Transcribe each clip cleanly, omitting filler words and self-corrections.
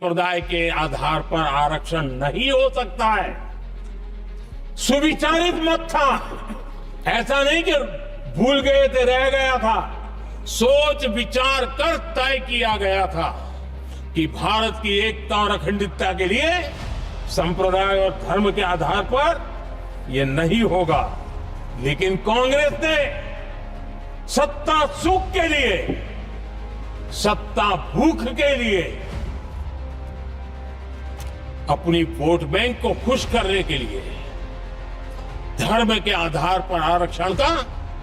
संप्रदाय के आधार पर आरक्षण नहीं हो सकता है। सुविचारित मत था, ऐसा नहीं कि भूल गए थे, रह गया था। सोच विचार कर तय किया गया था कि भारत की एकता और अखंडता के लिए संप्रदाय और धर्म के आधार पर यह नहीं होगा। लेकिन कांग्रेस ने सत्ता सुख के लिए, सत्ता भूख के लिए अपनी वोट बैंक को खुश करने के लिए धर्म के आधार पर आरक्षण का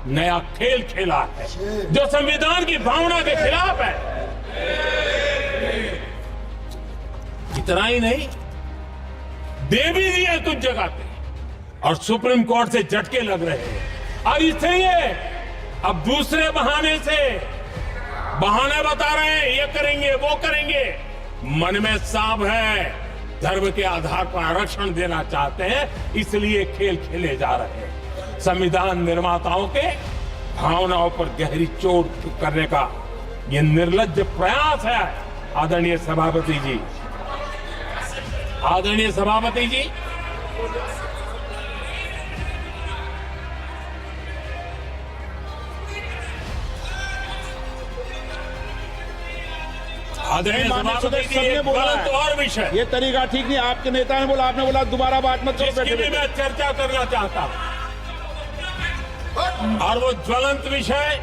नया खेल खेला है, जो संविधान की भावना के खिलाफ है। इतना ही नहीं, दे भी दिए कुछ जगह पे और सुप्रीम कोर्ट से झटके लग रहे हैं। और इसलिए अब दूसरे बहाने से बहाने बता रहे हैं, ये करेंगे वो करेंगे। मन में साफ है, धर्म के आधार पर आरक्षण देना चाहते हैं, इसलिए खेल खेले जा रहे हैं। संविधान निर्माताओं के भावनाओं पर गहरी चोट करने का यह निर्लज्ज प्रयास है। आदरणीय सभापति जी, आदरणीय सभापति जी, आदरणीय सभापति जी, एक गलत और विषय, ये तरीका ठीक नहीं। आपके नेता ने बोला, आपने बोला दोबारा बात मत करो। इसकी भी मैं चर्चा करना चाहता हूं। और वो ज्वलंत विषय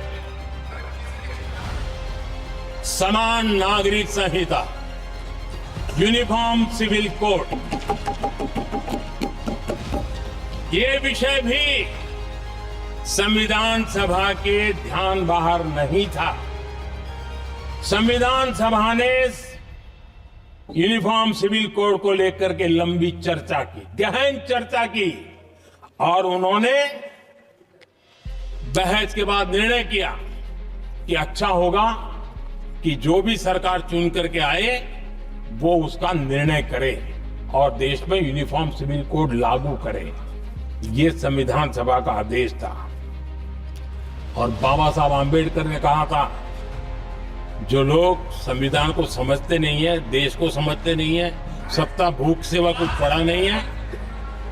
समान नागरिक संहिता, यूनिफॉर्म सिविल कोड। ये विषय भी संविधान सभा के ध्यान बाहर नहीं था। संविधान सभा ने यूनिफॉर्म सिविल कोड को लेकर के लंबी चर्चा की, गहन चर्चा की, और उन्होंने बहस के बाद निर्णय किया कि अच्छा होगा कि जो भी सरकार चुन करके आए वो उसका निर्णय करे और देश में यूनिफॉर्म सिविल कोड लागू करे। ये संविधान सभा का आदेश था। और बाबा साहब आंबेडकर ने कहा था, जो लोग संविधान को समझते नहीं है, देश को समझते नहीं है, सत्ता भूख सेवा कुछ पड़ा नहीं है,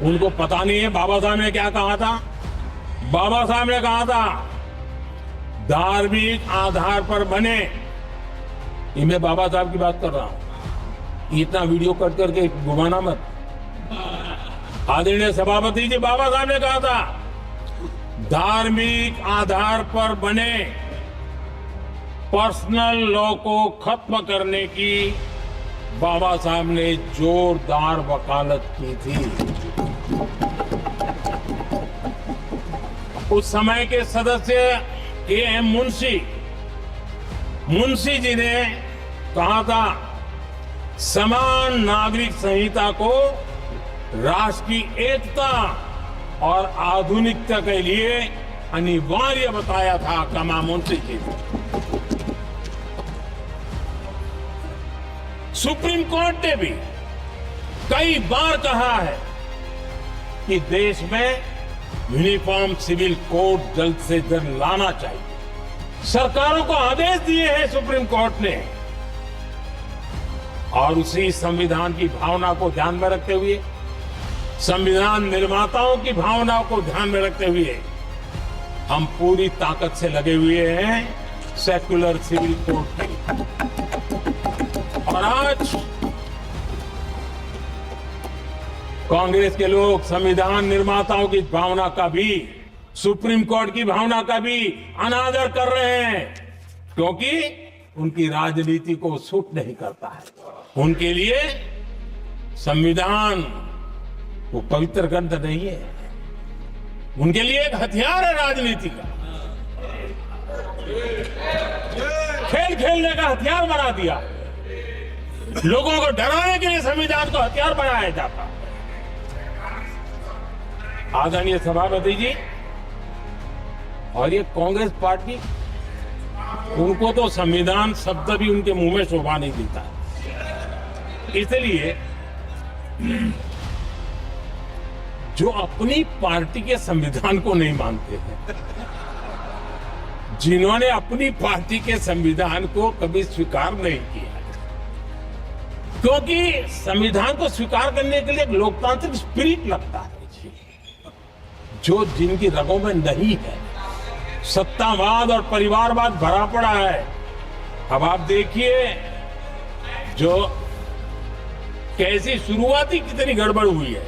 उनको पता नहीं है बाबा साहब ने क्या कहा था। बाबा साहब ने कहा था, धार्मिक आधार पर बने, ये मैं बाबा साहब की बात कर रहा हूं, इतना वीडियो कट करके घुमाना मत। आदरणीय सभापति जी, बाबा साहब ने कहा था, धार्मिक आधार पर बने पर्सनल लॉ को खत्म करने की बाबा साहब ने जोरदार वकालत की थी। उस समय के सदस्य के.एम. मुंशी जी ने कहा था, समान नागरिक संहिता को राष्ट्र की एकता और आधुनिकता के लिए अनिवार्य बताया था। कमा मुंशी जी, सुप्रीम कोर्ट ने भी कई बार कहा है कि देश में यूनिफॉर्म सिविल कोड जल्द से जल्द लाना चाहिए। सरकारों को आदेश दिए हैं सुप्रीम कोर्ट ने, और उसी संविधान की भावना को ध्यान में रखते हुए, संविधान निर्माताओं की भावनाओं को ध्यान में रखते हुए हम पूरी ताकत से लगे हुए हैं सेक्युलर सिविल कोड के। और आज कांग्रेस के लोग संविधान निर्माताओं की भावना का भी, सुप्रीम कोर्ट की भावना का भी अनादर कर रहे हैं, क्योंकि उनकी राजनीति को सूट नहीं करता है। उनके लिए संविधान वो पवित्र ग्रंथ नहीं है, उनके लिए एक हथियार है राजनीति का। खेल खेलने का हथियार बना दिया। लोगों को डराने के लिए संविधान को हथियार बनाया जाता। आदरणीय सभापति जी, और ये कांग्रेस पार्टी, उनको तो संविधान शब्द भी उनके मुंह में शोभा नहीं देता। इसलिए जो अपनी पार्टी के संविधान को नहीं मानते हैं, जिन्होंने अपनी पार्टी के संविधान को कभी स्वीकार नहीं किया, क्योंकि संविधान को स्वीकार करने के लिए एक लोकतांत्रिक स्पिरिट लगता है जी, जो जिनकी रगों में नहीं है। सत्तावाद और परिवारवाद भरा पड़ा है। अब आप देखिए जो कैसी शुरुआती कितनी गड़बड़ हुई है।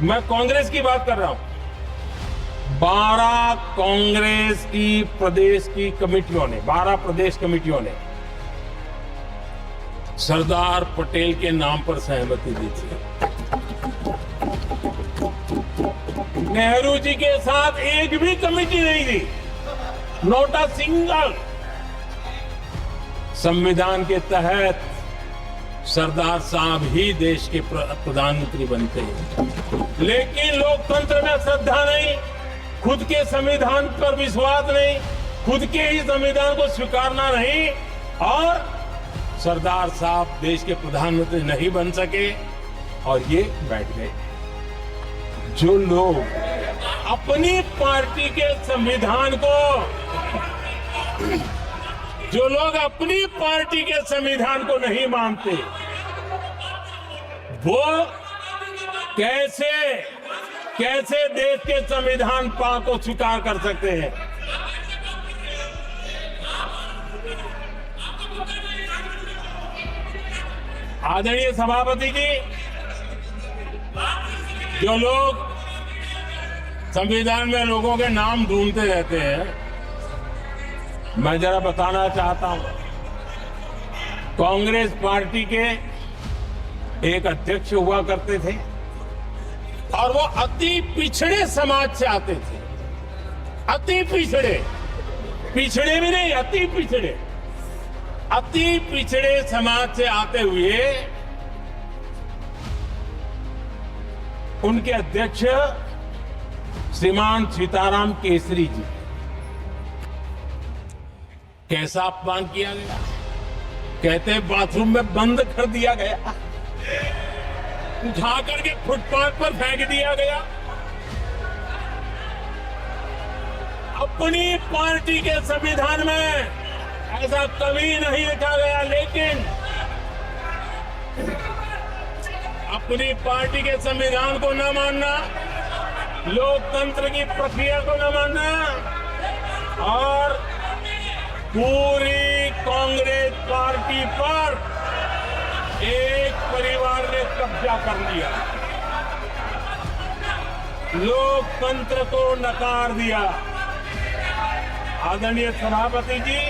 मैं कांग्रेस की बात कर रहा हूं। 12 कांग्रेस की प्रदेश की कमेटियों ने, 12 प्रदेश कमेटियों ने सरदार पटेल के नाम पर सहमति दी थी। नेहरू जी के साथ एक भी कमेटी नहीं थी, नॉट अ सिंगल। संविधान के तहत सरदार साहब ही देश के प्रधानमंत्री बनते हैं, लेकिन लोकतंत्र में श्रद्धा नहीं, खुद के संविधान पर विश्वास नहीं, खुद के ही संविधान को स्वीकारना नहीं, और सरदार साहब देश के प्रधानमंत्री नहीं बन सके और ये बैठ गए। जो लोग अपनी पार्टी के संविधान को, जो लोग अपनी पार्टी के संविधान को नहीं मानते, वो कैसे देश के संविधान को स्वीकार कर सकते हैं? आदरणीय सभापति जी, जो लोग संविधान में लोगों के नाम ढूंढते रहते हैं, मैं जरा बताना चाहता हूं। कांग्रेस पार्टी के एक अध्यक्ष हुआ करते थे और वो अति पिछड़े समाज से आते थे। अति पिछड़े, पिछड़े भी नहीं, अति पिछड़े, अति पिछड़े समाज से आते हुए उनके अध्यक्ष श्रीमान सीताराम केसरी जी, कैसा अपमान किया गया। कहते हैं बाथरूम में बंद कर दिया गया, उठा करके फुटपाथ पर फेंक दिया गया। अपनी पार्टी के संविधान में ऐसा कभी नहीं लिखा गया, लेकिन अपनी पार्टी के संविधान को न मानना, लोकतंत्र की प्रक्रिया को न मानना और पूरी कांग्रेस पार्टी पर एक परिवार ने कब्जा कर लिया, लोकतंत्र को नकार दिया। आदरणीय सभापति जी,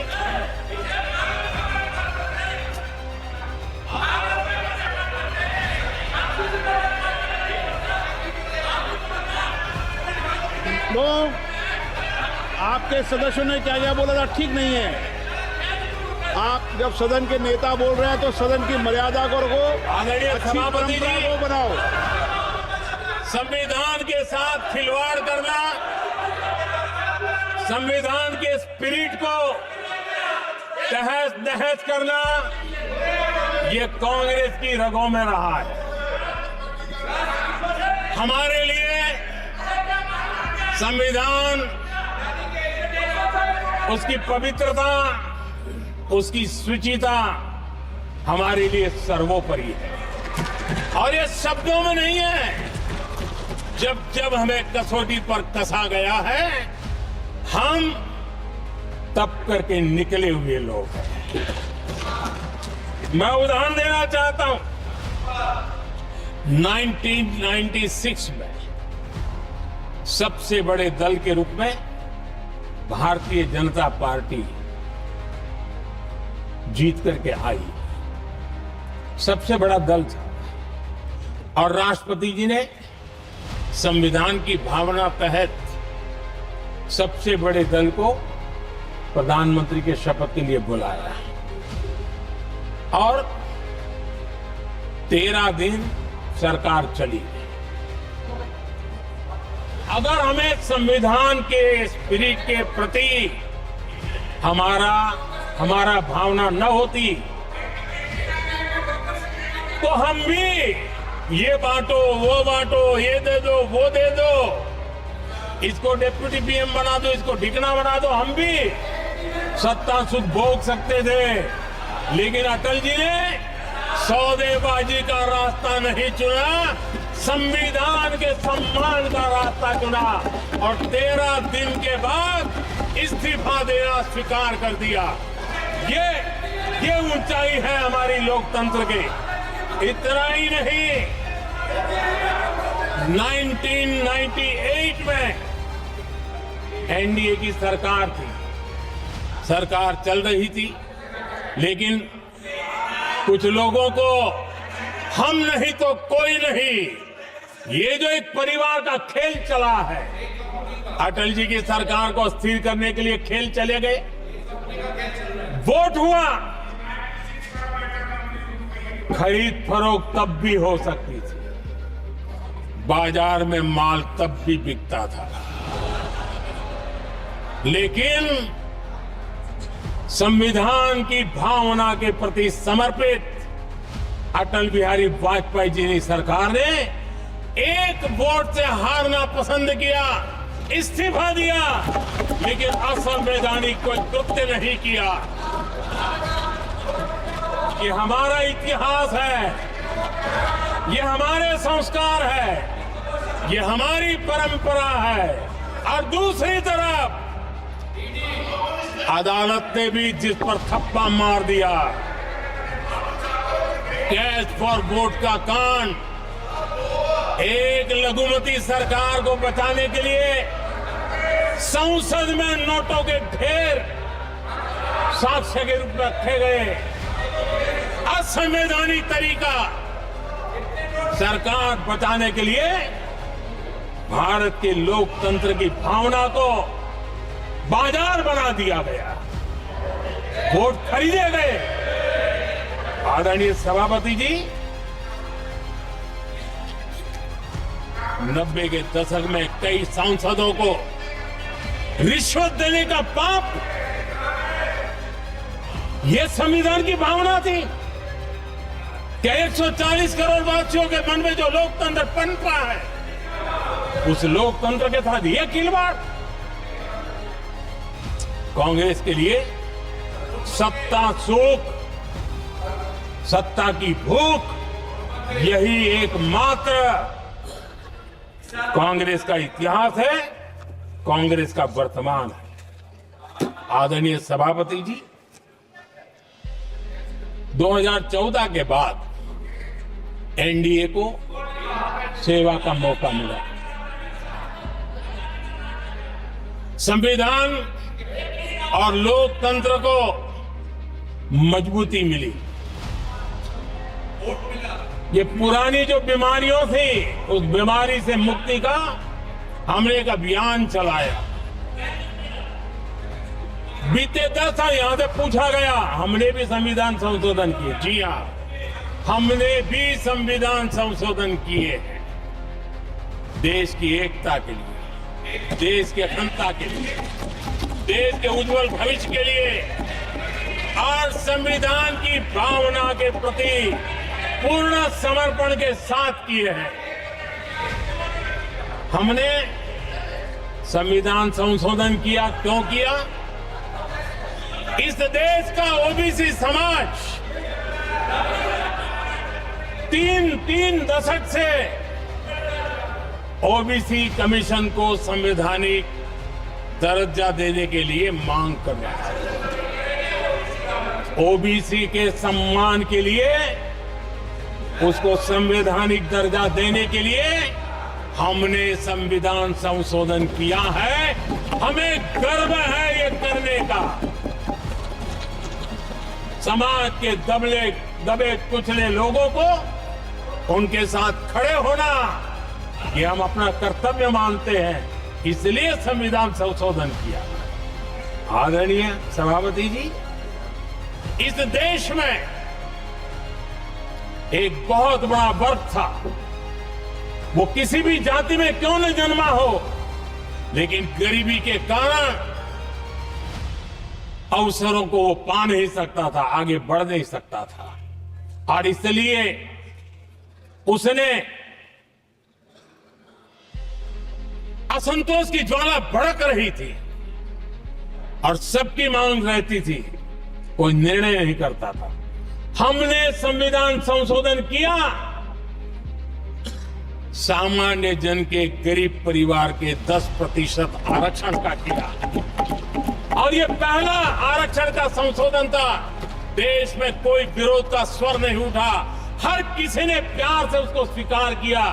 तो आपके सदस्यों ने क्या क्या बोला था ठीक नहीं है। आप जब सदन के नेता बोल रहे हैं तो सदन की मर्यादा को रखो, आदरणीय सभापति जी, को बनाओ। संविधान के साथ खिलवाड़ करना, संविधान के स्पिरिट को तहस नहस करना, ये कांग्रेस की रगों में रहा है। हमारे लिए संविधान, उसकी पवित्रता, उसकी शुचिता हमारे लिए सर्वोपरि है। और ये शब्दों में नहीं है, जब जब हमें कसौटी पर कसा गया है, हम तप करके निकले हुए लोग हैं। मैं उदाहरण देना चाहता हूं। 1996 में सबसे बड़े दल के रूप में भारतीय जनता पार्टी जीत करके आई, सबसे बड़ा दल था। और राष्ट्रपति जी ने संविधान की भावना तहत सबसे बड़े दल को प्रधानमंत्री के शपथ के लिए बुलाया और 13 दिन सरकार चली। अगर हमें संविधान के स्पिरिट के प्रति हमारा भावना न होती तो हम भी ये बांटो, वो बांटो, ये दे दो, वो दे दो, इसको डिप्टी पीएम बना दो, इसको ढिकना बना दो, हम भी सत्ता सुख भोग सकते थे। लेकिन अटल जी ने सौदेबाजी का रास्ता नहीं चुना, संविधान के सम्मान का रास्ता चुना और 13 दिन के बाद इस्तीफा देना स्वीकार कर दिया। ये ऊंचाई है हमारी लोकतंत्र की। इतना ही नहीं, 1998 में एनडीए की सरकार थी, सरकार चल रही थी, लेकिन कुछ लोगों को हम नहीं तो कोई नहीं, ये जो एक परिवार का खेल चला है, अटल जी की सरकार को अस्थिर करने के लिए खेल चले गए। वोट हुआ, खरीद फरोख्त तब भी हो सकती थी, बाजार में माल तब भी बिकता था, लेकिन संविधान की भावना के प्रति समर्पित अटल बिहारी वाजपेयी जी की सरकार ने एक वोट से हारना पसंद किया, इस्तीफा दिया, लेकिन असंवैधानिक कोई कृत्य नहीं किया। ये हमारा इतिहास है, ये हमारे संस्कार है, ये हमारी परंपरा है। और दूसरी तरफ अदालत ने भी जिस पर थप्पा मार दिया, कैश फॉर वोट का कांड, एक लघुमती सरकार को बचाने के लिए संसद में नोटों के ढेर साक्ष्य के रूप में रखे गए, असंवैधानिक तरीका। सरकार बचाने के लिए भारत के लोकतंत्र की भावना को बाजार बना दिया गया, वोट खरीदे गए। आदरणीय सभापति जी, 90 के दशक में कई सांसदों को रिश्वत देने का पाप, यह संविधान की भावना थी। क्या 140 करोड़ वासियों के मन में जो लोकतंत्र पनपा है, उस लोकतंत्र के साथ यह खिलवाड़? कांग्रेस के लिए सत्ता सुख, सत्ता की भूख, यही एकमात्र कांग्रेस का इतिहास है, कांग्रेस का वर्तमान है। आदरणीय सभापति जी, 2014 के बाद एनडीए को सेवा का मौका मिला। संविधान और लोकतंत्र को मजबूती मिली। ये पुरानी जो बीमारियों थी, उस बीमारी से मुक्ति का हमने एक अभियान चलाया। बीते 10 साल यहां से पूछा गया, हमने भी संविधान संशोधन किए। जी हां, हमने भी संविधान संशोधन किए हैं, देश की एकता के लिए, देश की अखंडता के लिए, देश के उज्जवल भविष्य के लिए और संविधान की भावना के प्रति पूर्ण समर्पण के साथ किए हैं। हमने संविधान संशोधन किया, क्यों किया? इस देश का ओबीसी समाज तीन दशक से ओबीसी कमीशन को संवैधानिक दर्जा देने के लिए मांग कर रहा है। ओबीसी के सम्मान के लिए, उसको संवैधानिक दर्जा देने के लिए हमने संविधान संशोधन किया है। हमें गर्व है ये करने का। समाज के दबे कुचले लोगों को उनके साथ खड़े होना, ये हम अपना कर्तव्य मानते हैं, इसलिए संविधान संशोधन किया। आदरणीय सभापति जी, इस देश में एक बहुत बड़ा वर्ग था, वो किसी भी जाति में क्यों न जन्मा हो, लेकिन गरीबी के कारण अवसरों को वो पा नहीं सकता था, आगे बढ़ नहीं सकता था, और इसलिए उसने असंतोष की ज्वाला भड़क रही थी और सबकी मांग रहती थी कोई निर्णय नहीं करता था। हमने संविधान संशोधन किया, सामान्य जन के गरीब परिवार के 10% आरक्षण का किया और ये पहला आरक्षण का संशोधन था। देश में कोई विरोध का स्वर नहीं उठा, हर किसी ने प्यार से उसको स्वीकार किया।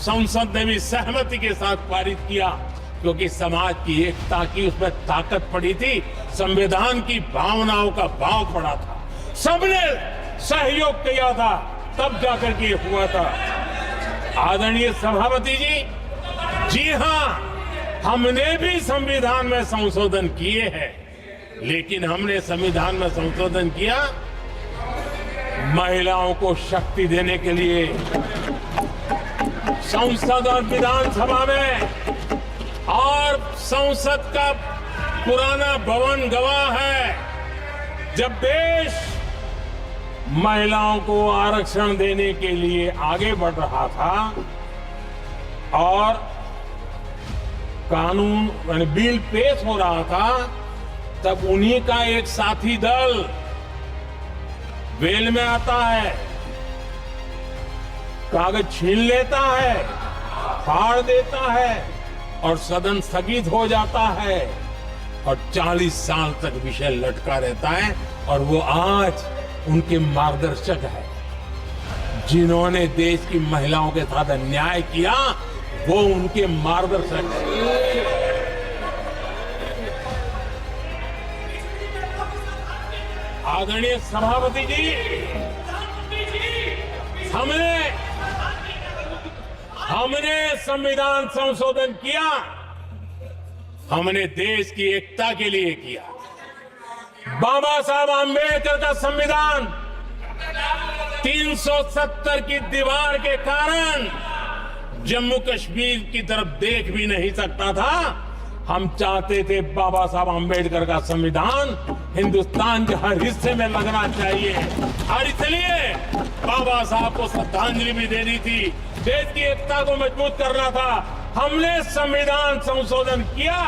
संसद ने भी सहमति के साथ पारित किया क्योंकि समाज की एकता की उसमें ताकत पड़ी थी, संविधान की भावनाओं का भाव पड़ा था, सबने सहयोग किया था, तब जाकर के हुआ था। आदरणीय सभापति जी, जी हां, हमने भी संविधान में संशोधन किए हैं, लेकिन हमने संविधान में संशोधन किया महिलाओं को शक्ति देने के लिए। संसद और विधानसभा में और संसद का पुराना भवन गवाह है, जब देश महिलाओं को आरक्षण देने के लिए आगे बढ़ रहा था और कानून यानी बिल पेश हो रहा था, तब उन्हीं का एक साथी दल वेल में आता है, कागज छीन लेता है, फाड़ देता है और सदन स्थगित हो जाता है और 40 साल तक विषय लटका रहता है। और वो आज उनके मार्गदर्शक है, जिन्होंने देश की महिलाओं के साथ अन्याय किया, वो उनके मार्गदर्शक है। आदरणीय सभापति जी, हमने संविधान संशोधन किया, हमने देश की एकता के लिए किया। बाबा साहब आंबेडकर का संविधान 370 की दीवार के कारण जम्मू कश्मीर की तरफ देख भी नहीं सकता था। हम चाहते थे बाबा साहब आंबेडकर का संविधान हिंदुस्तान के हर हिस्से में लगना चाहिए और इसलिए बाबा साहब को श्रद्धांजलि भी देनी थी, देश की एकता को मजबूत करना था। हमने संविधान संशोधन किया,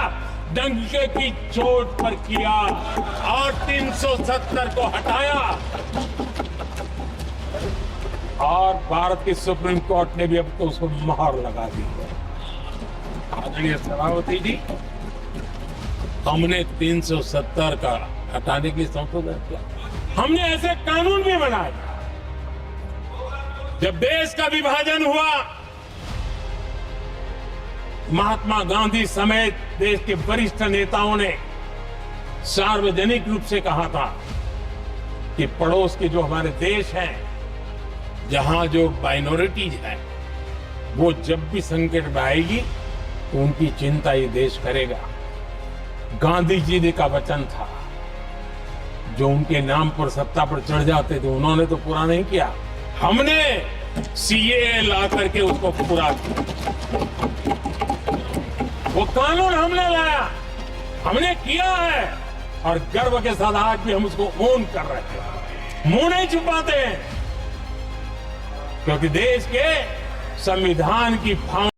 डंके की चोट पर किया और 370 को हटाया और भारत की सुप्रीम कोर्ट ने भी अब तो उसको मोहर लगा दी है। आदरणीय सभापति जी, हमने 370 का हटाने के लिए संशोधन किया। हमने ऐसे कानून भी बनाए। जब देश का विभाजन हुआ, महात्मा गांधी समेत देश के वरिष्ठ नेताओं ने सार्वजनिक रूप से कहा था कि पड़ोस के जो हमारे देश हैं, जहां जो माइनॉरिटीज है, वो जब भी संकट में आएगी तो उनकी चिंता ये देश करेगा। गांधी जी का वचन था, जो उनके नाम पर सत्ता पर चढ़ जाते थे उन्होंने तो पूरा नहीं किया। हमने सीएए ला करके उसको पूरा किया। वो कानून हमने लाया, हमने किया है और गर्व के साथ आज भी हम उसको ओन कर रहे हैं, मुंह नहीं छुपाते हैं, क्योंकि देश के संविधान की भावना